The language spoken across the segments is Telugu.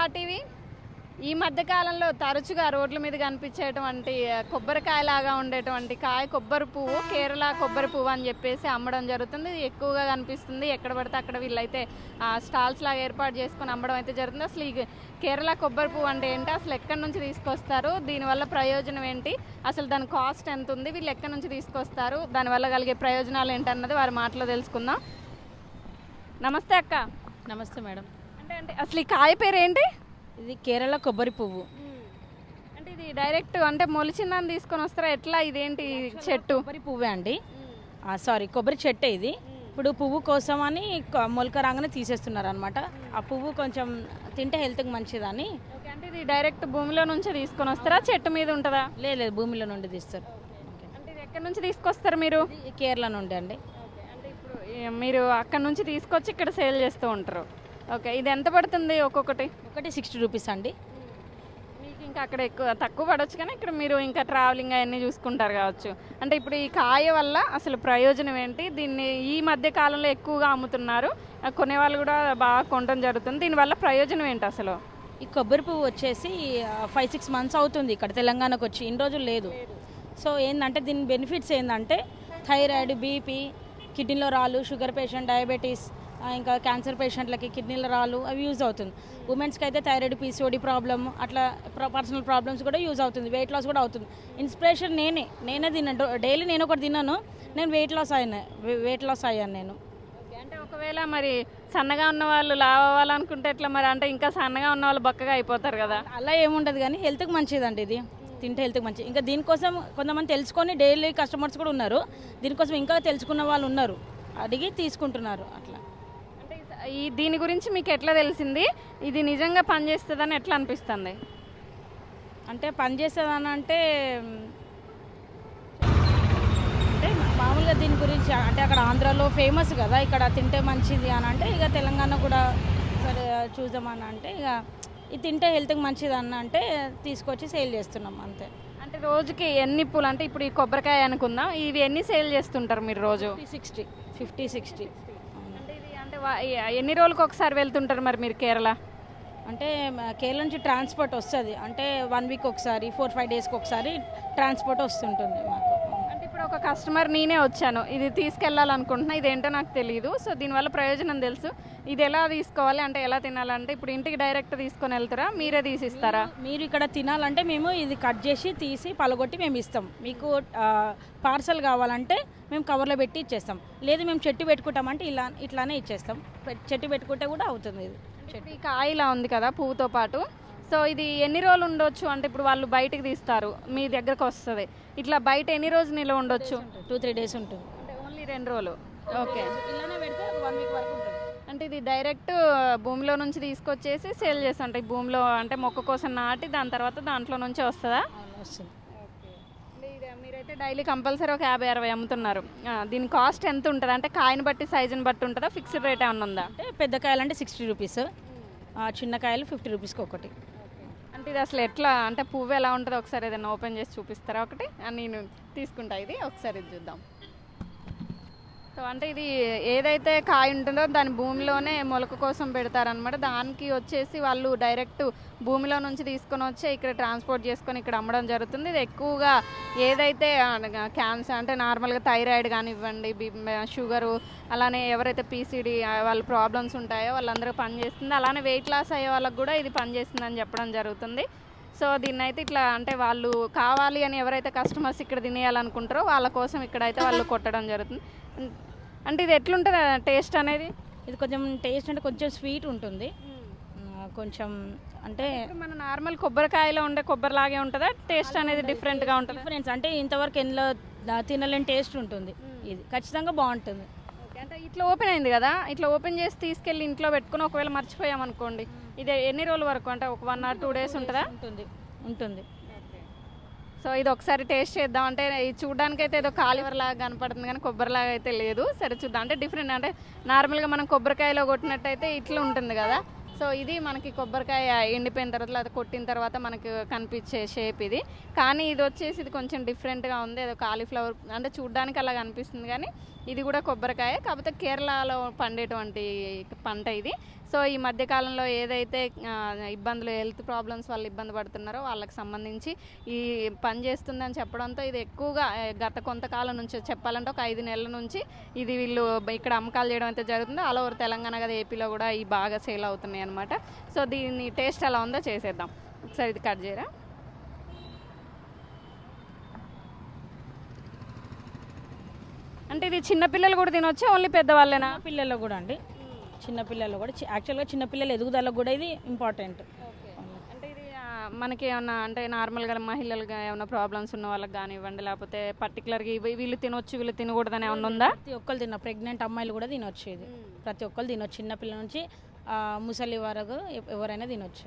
ఆర్టీవీ. ఈ మధ్య కాలంలో తరచుగా రోడ్ల మీద కనిపించేటువంటి కొబ్బరికాయలాగా ఉండేటువంటి కాయ కొబ్బరి పువ్వు, కేరళ కొబ్బరి పువ్వు అని చెప్పేసి అమ్మడం జరుగుతుంది. ఇది ఎక్కువగా కనిపిస్తుంది. ఎక్కడ పడితే అక్కడ వీళ్ళైతే స్టాల్స్ లాగా ఏర్పాటు చేసుకొని అమ్మడం అయితే జరుగుతుంది. అసలు ఈ కేరళ కొబ్బరి పువ్వు అంటే ఏంటి, అసలు ఎక్కడి నుంచి తీసుకొస్తారు, దీనివల్ల ప్రయోజనం ఏంటి, అసలు దాని కాస్ట్ ఎంత ఉంది, వీళ్ళు ఎక్కడి నుంచి తీసుకొస్తారు, దానివల్ల కలిగే ప్రయోజనాలు ఏంటన్నది వారి మాటలో తెలుసుకుందాం. నమస్తే అక్క. నమస్తే మేడం. అంటే అసలు ఈ కాయ పేరు ఏంటి? ఇది కేరళ కొబ్బరి పువ్వు. అంటే ఇది డైరెక్ట్ అంటే మొలిచిందని తీసుకొని వస్తారా, ఎట్లా, ఇదేంటి చెట్టు? కొబ్బరి పువ్వే అండి, సారీ కొబ్బరి చెట్టే ఇది. ఇప్పుడు పువ్వు కోసం అని మొలక రాగానే తీసేస్తున్నారు అనమాట. ఆ పువ్వు కొంచెం తింటే హెల్త్కి మంచిదని. అంటే ఇది డైరెక్ట్ భూమిలో నుంచి తీసుకొని వస్తారా, చెట్టు మీద ఉంటుందా? లేదు, భూమిలో నుండి తీస్తారు. అంటే ఇది ఎక్కడి నుంచి తీసుకొస్తారు మీరు? కేరళ నుండి అండి. అంటే ఇప్పుడు మీరు అక్కడ నుంచి తీసుకొచ్చి ఇక్కడ సేల్ చేస్తూ ఉంటారు. ఓకే, ఇది ఎంత పడుతుంది ఒక్కొక్కటి? ఒకటి 60 రూపీస్ అండి. మీకు ఇంకా అక్కడ తక్కువ పడవచ్చు, కానీ ఇక్కడ మీరు ఇంకా ట్రావెలింగ్ అవన్నీ చూసుకుంటారు కావచ్చు. అంటే ఇప్పుడు ఈ కాయ వల్ల అసలు ప్రయోజనం ఏంటి, దీన్ని ఈ మధ్య కాలంలో ఎక్కువగా అమ్ముతున్నారు, కొనేవాళ్ళు కూడా బాగా కొనడం జరుగుతుంది, దీనివల్ల ప్రయోజనం ఏంటి అసలు? ఈ కొబ్బరి పువ్వు వచ్చేసి 5-6 మంత్స్ అవుతుంది ఇక్కడ తెలంగాణకు వచ్చి, ఇన్ని రోజులు లేదు. సో ఏంటంటే దీని బెనిఫిట్స్ ఏంటంటే థైరాయిడ్, బీపీ, కిడ్నీలో రాళ్ళు, షుగర్ పేషెంట్, డయాబెటీస్, ఇంకా క్యాన్సర్ పేషెంట్లకి కిడ్నీల రాళ్ళు అవి యూజ్ అవుతుంది. ఉమెన్స్కి అయితే థైరాయిడ్, పీసీఓడి ప్రాబ్లమ్, అట్లా పర్సనల్ ప్రాబ్లమ్స్ కూడా యూజ్ అవుతుంది. వెయిట్ లాస్ కూడా అవుతుంది. ఇన్స్పిరేషన్ నేనే తిన్నాను, డైలీ నేను ఒకటి తిన్నాను, నేను వెయిట్ లాస్ అయ్యాను నేను. అంటే ఒకవేళ మరి సన్నగా ఉన్న వాళ్ళు లావ్ అవ్వాలనుకుంటే ఎట్లా మరి, అంటే ఇంకా సన్నగా ఉన్న వాళ్ళు బక్కగా అయిపోతారు కదా? అలా ఏముండదు, కానీ హెల్త్కి మంచిదండి ఇది, తింటే హెల్త్కి మంచిది. ఇంకా దీనికోసం కొంతమంది తెలుసుకొని డైలీ కస్టమర్స్ కూడా ఉన్నారు, దీనికోసం ఇంకా తెలుసుకున్న వాళ్ళు ఉన్నారు, అడిగి తీసుకుంటున్నారు అట్లా. దీని గురించి మీకు ఎట్లా తెలిసింది, ఇది నిజంగా పనిచేస్తుందని ఎట్లా అనిపిస్తుంది? అంటే పనిచేస్తుందని అంటే మామూలుగా దీని గురించి అంటే అక్కడ ఆంధ్రాలో ఫేమస్ కదా, ఇక్కడ తింటే మంచిది అని అంటే ఇక తెలంగాణ కూడా సరే చూద్దామని అంటే ఇక ఇది తింటే హెల్త్కి మంచిది అన్న అంటే తీసుకొచ్చి సేల్ చేస్తున్నాం అంతే. అంటే రోజుకి ఎన్ని పూలు, అంటే ఇప్పుడు ఈ కొబ్బరికాయ అనుకుందాం, ఇవి ఎన్ని సేల్ చేస్తుంటారు మీరు రోజు? 50-60. ఎన్ని రోజులకు ఒకసారి వెళ్తుంటారు మరి మీరు కేరళ? అంటే కేరళ నుంచి ట్రాన్స్పోర్ట్ వస్తుంది, అంటే 1 వీక్ ఒకసారి, 4-5 డేస్కి ఒకసారి ట్రాన్స్పోర్ట్ వస్తుంటుంది మాకు. అంటే ఇప్పుడు ఒక కస్టమర్ నేనే వచ్చాను, ఇది తీసుకెళ్ళాలనుకుంటున్నా, ఇదేంటో నాకు తెలియదు, సో దీనివల్ల ప్రయోజనం తెలుసు, ఇది ఎలా తీసుకోవాలి అంటే ఎలా తినాలంటే ఇప్పుడు ఇంటికి డైరెక్ట్ తీసుకొని వెళ్తారా, మీరే తీసిస్తారా? మీరు ఇక్కడ తినాలంటే మేము ఇది కట్ చేసి తీసి పలగొట్టి మేము ఇస్తాం. మీకు పార్సల్ కావాలంటే మేము కవర్లో పెట్టి ఇచ్చేస్తాం, లేదు మేము చెట్టు పెట్టుకుంటామంటే ఇట్లానే ఇచ్చేస్తాం. చెట్టు పెట్టుకుంటే కూడా అవుతుంది. ఇది చెట్టు ఈ కాయ ఇలా ఉంది కదా పువ్వుతో పాటు, సో ఇది ఎన్ని రోజులు ఉండొచ్చు? అంటే ఇప్పుడు వాళ్ళు బయటకు తీస్తారు, మీ దగ్గరకు వస్తుంది, ఇట్లా బయట ఎన్ని రోజులు నిల్వ ఉండొచ్చు? 2-3 డేస్ ఉంటుంది. అంటే ఓన్లీ 2 రోజులు. ఓకే, ఇలానే పెడితే 1 వీక్ వరకు ఉంటుంది. అంటే ఇది డైరెక్ట్ భూమిలో నుంచి తీసుకొచ్చేసి సేల్ చేస్తుంటే భూమిలో అంటే మొక్క కోసం నాటి దాని తర్వాత దాంట్లో నుంచే వస్తుందా? వస్తుంది. మీరైతే డైలీ కంపల్సరీ ఒక 50-60 అమ్ముతున్నారు. దీని కాస్ట్ ఎంత ఉంటుంది, అంటే కాయని బట్టి సైజుని బట్టి ఉంటుందా, ఫిక్స్డ్ రేట్ ఏమన్నా ఉందా? అంటే పెద్ద కాయలు అంటే 60 రూపీస్, చిన్న కాయలు 50 రూపీస్కి ఒకటి. అంటే ఇది అసలు ఎట్లా, అంటే పువ్వు ఎలా ఉంటుందో ఒకసారి ఏదైనా ఓపెన్ చేసి చూపిస్తారా ఒకటి? నేను తీసుకుంటా, ఇది ఒకసారి ఇది చూద్దాం. సో అంటే ఇది ఏదైతే కాయ ఉంటుందో దాని భూమిలోనే మొలక కోసం పెడతారనమాట, దానికి వచ్చేసి వాళ్ళు డైరెక్ట్ భూమిలో నుంచి తీసుకొని వచ్చి ఇక్కడ ట్రాన్స్పోర్ట్ చేసుకొని ఇక్కడ అమ్మడం జరుగుతుంది. ఇది ఎక్కువగా ఏదైతే క్యాన్సర్ అంటే నార్మల్గా థైరాయిడ్ కానివ్వండి, షుగరు, అలానే ఎవరైతే పీసీడీ వాళ్ళ ప్రాబ్లమ్స్ ఉంటాయో వాళ్ళందరూ పనిచేస్తుంది, అలానే వెయిట్ లాస్ అయ్యే వాళ్ళకి కూడా ఇది పనిచేస్తుందని చెప్పడం జరుగుతుంది. సో దీన్ని అయితే ఇట్లా అంటే వాళ్ళు కావాలి అని ఎవరైతే కస్టమర్స్ ఇక్కడ తినేయాలనుకుంటారో వాళ్ళ కోసం ఇక్కడైతే వాళ్ళు కొట్టడం జరుగుతుంది. అంటే ఇది ఎట్లుంటుంది టేస్ట్ అనేది? ఇది కొంచెం టేస్ట్ అంటే కొంచెం స్వీట్ ఉంటుంది, కొంచెం అంటే మన నార్మల్ కొబ్బరికాయలో ఉండే కొబ్బరిలాగే ఉంటుందా, టేస్ట్ అనేది డిఫరెంట్గా ఉంటుంది? డిఫరెన్స్ అంటే ఇంతవరకు ఎందులో తినలేని టేస్ట్ ఉంటుంది, ఇది ఖచ్చితంగా బాగుంటుంది. అంటే ఇట్లా ఓపెన్ అయింది కదా, ఇట్లా ఓపెన్ చేసి తీసుకెళ్ళి ఇంట్లో పెట్టుకుని ఒకవేళ మర్చిపోయామనుకోండి, ఇది ఎన్ని రోజుల వరకు, అంటే ఒక 1 or 2 days ఉంటుందా? ఉంటుంది. సో ఇది ఒకసారి టేస్ట్ చేద్దాం. అంటే ఇది చూడడానికి అయితే ఏదో కాలివర్ లాగా కనపడుతుంది కానీ కొబ్బరిలాగా అయితే లేదు. సరే చూద్దాం. అంటే డిఫరెంట్, అంటే నార్మల్గా మనం కొబ్బరికాయలో కొట్టినట్టయితే ఇట్లా ఉంటుంది కదా, సో ఇది మనకి కొబ్బరికాయ ఎండిపోయిన తర్వాత అది కొట్టిన తర్వాత మనకు కనిపించే షేప్ ఇది, కానీ ఇది వచ్చేసి ఇది కొంచెం డిఫరెంట్గా ఉంది, ఏదో కాలీఫ్లవర్ అంటే చూడడానికి అలా కనిపిస్తుంది కానీ ఇది కూడా కొబ్బరికాయ, కాకపోతే కేరళలో పండేటువంటి పంట ఇది. సో ఈ మధ్యకాలంలో ఏదైతే ఇబ్బందులు, హెల్త్ ప్రాబ్లమ్స్ వల్ల ఇబ్బంది పడుతున్నారో వాళ్ళకి సంబంధించి ఈ పని చేస్తుందని చెప్పడంతో ఇది ఎక్కువగా గత కొంతకాలం నుంచి చెప్పాలంటే ఒక 5 నెలల నుంచి ఇది వీళ్ళు ఇక్కడ అమ్మకాలు చేయడం అయితే జరుగుతుంది. ఆల్ ఓవర్ తెలంగాణ కదా, ఏపీలో కూడా ఈ బాగా సేల్ అవుతున్నాయి అనమాట. సో దీని టేస్ట్ ఎలా ఉందో చేసేద్దాం. ఒకసారి ఇది కట్ చేయరా. అంటే ఇది చిన్నపిల్లలు కూడా తినొచ్చు, ఓన్లీ పెద్దవాళ్ళేనా? పిల్లలు కూడా అండి, చిన్నపిల్లలు కూడా. యాక్చువల్గా చిన్నపిల్లల ఎదుగుదలకు కూడా ఇది ఇంపార్టెంట్. అంటే ఇది మనకి ఏమన్నా అంటే నార్మల్గా మహిళలుగా ఏమైనా ప్రాబ్లమ్స్ ఉన్న వాళ్ళకి కానివ్వండి, లేకపోతే పర్టికులర్గా వీళ్ళు తినొచ్చు వీళ్ళు తినకూడదని ఏమన్నా ఉందా? ప్రతి ఒక్కరు ప్రెగ్నెంట్ అమ్మాయిలు కూడా తినొచ్చు ఇది. ప్రతి ఒక్కరు తినొచ్చు, చిన్నపిల్లల నుంచి ముసలి వరకు ఎవరైనా తినొచ్చు.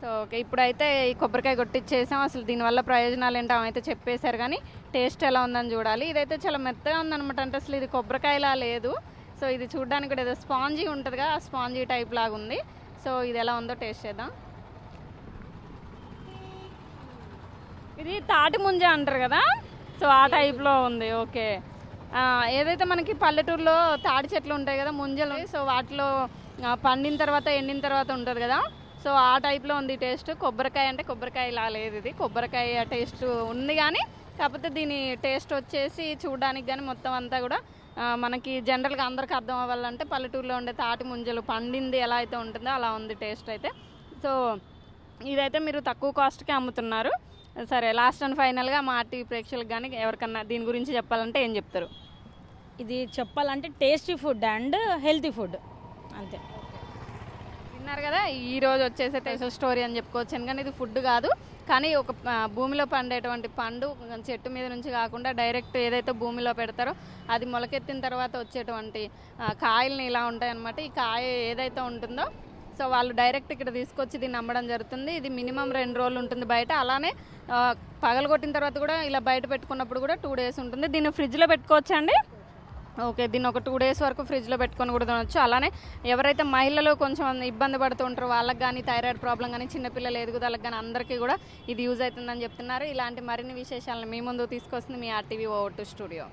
సో ఓకే, ఇప్పుడైతే ఈ కొబ్బరికాయ కొట్టించేసాం. అసలు దీనివల్ల ప్రయోజనాలు ఏంటో అయితే చెప్పేశారు, కానీ టేస్ట్ ఎలా ఉందని చూడాలి. ఇదైతే చాలా మెత్తగా ఉందన్నమాట. అంటే అసలు ఇది కొబ్బరికాయలా లేదు. సో ఇది చూడడానికి కూడా ఏదో స్పాంజీ ఉంటుందిగా, ఆ స్పాంజీ టైప్ లాగా ఉంది. సో ఇది ఎలా ఉందో టేస్ట్ చేద్దాం. ఇది తాటి ముంజ అంటారు కదా, సో ఆ టైప్లో ఉంది. ఓకే, ఏదైతే మనకి పల్లెటూరులో తాటి చెట్లు ఉంటాయి కదా, ముంజలు, సో వాటిలో పండిన తర్వాత ఎండిన తర్వాత ఉంటుంది కదా, సో ఆ టైప్లో ఉంది టేస్ట్. కొబ్బరికాయ అంటే కొబ్బరికాయ ఇలా లేదు, ఇది కొబ్బరికాయ టేస్ట్ ఉంది కానీ కాకపోతే దీని టేస్ట్ వచ్చేసి చూడడానికి కానీ మొత్తం అంతా కూడా మనకి జనరల్గా అందరికీ అర్థం అవ్వాలంటే పల్లెటూరులో ఉండే తాటి ముంజలు పండింది ఎలా అయితే ఉంటుందో అలా ఉంది టేస్ట్ అయితే. సో ఇదైతే మీరు తక్కువ కాస్ట్కే అమ్ముతున్నారు. సరే, లాస్ట్ అండ్ ఫైనల్గా మా టీవీ ప్రేక్షకులకు కానీ ఎవరికన్నా దీని గురించి చెప్పాలంటే ఏం చెప్తారు? ఇది చెప్పాలంటే tasty food and healthy food అంతే. విన్నారు కదా, ఈరోజు వచ్చేసే టేస్ట్ స్టోరీ అని చెప్పుకోవచ్చు. కానీ ఇది ఫుడ్ కాదు, కానీ ఒక భూమిలో పండేటువంటి పండు చెట్టు మీద నుంచి కాకుండా డైరెక్ట్ ఏదైతే భూమిలో పెడతారో అది మొలకెత్తిన తర్వాత వచ్చేటువంటి కాయల్ని ఇలా ఉంటాయి అన్నమాట. ఈ కాయ ఏదైతే ఉంటుందో సో వాళ్ళు డైరెక్ట్ ఇక్కడ తీసుకొచ్చి దీన్ని అమ్మడం జరుగుతుంది. ఇది మినిమం 2 రోజులు ఉంటుంది బయట. అలానే పగలగొట్టిన తర్వాత కూడా ఇలా బయట పెట్టుకున్నప్పుడు కూడా 2 డేస్ ఉంటుంది. దీన్ని ఫ్రిడ్జ్లో పెట్టుకోవచ్చా అండి? ఓకే, దీన్ని ఒక 2 డేస్ వరకు ఫ్రిడ్జ్లో పెట్టుకొని కూడా తినొచ్చు. అలానే ఎవరైతే మహిళలు కొంచెం ఇబ్బంది పడుతూ ఉంటారో వాళ్ళకి కానీ, థైరాయిడ్ ప్రాబ్లం కానీ, చిన్నపిల్లల ఎదుగుదలకు కానీ అందరికీ కూడా ఇది యూజ్ అవుతుందని చెప్తున్నారు. ఇలాంటి మరిన్ని విశేషాలను మీ ముందు తీసుకొస్తుంది మీ RTV O2 స్టూడియో.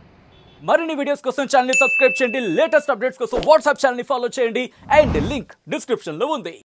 మరిన్ని వీడియోస్ కోసం ఛానల్ ని సబ్స్క్రైబ్ చేయండి, లేటెస్ట్ అప్డేట్స్ కోసం వాట్సాప్ ఛానల్ ని ఫాలో చేయండి, అండ్ లింక్ డిస్క్రిప్షన్ లో ఉంది.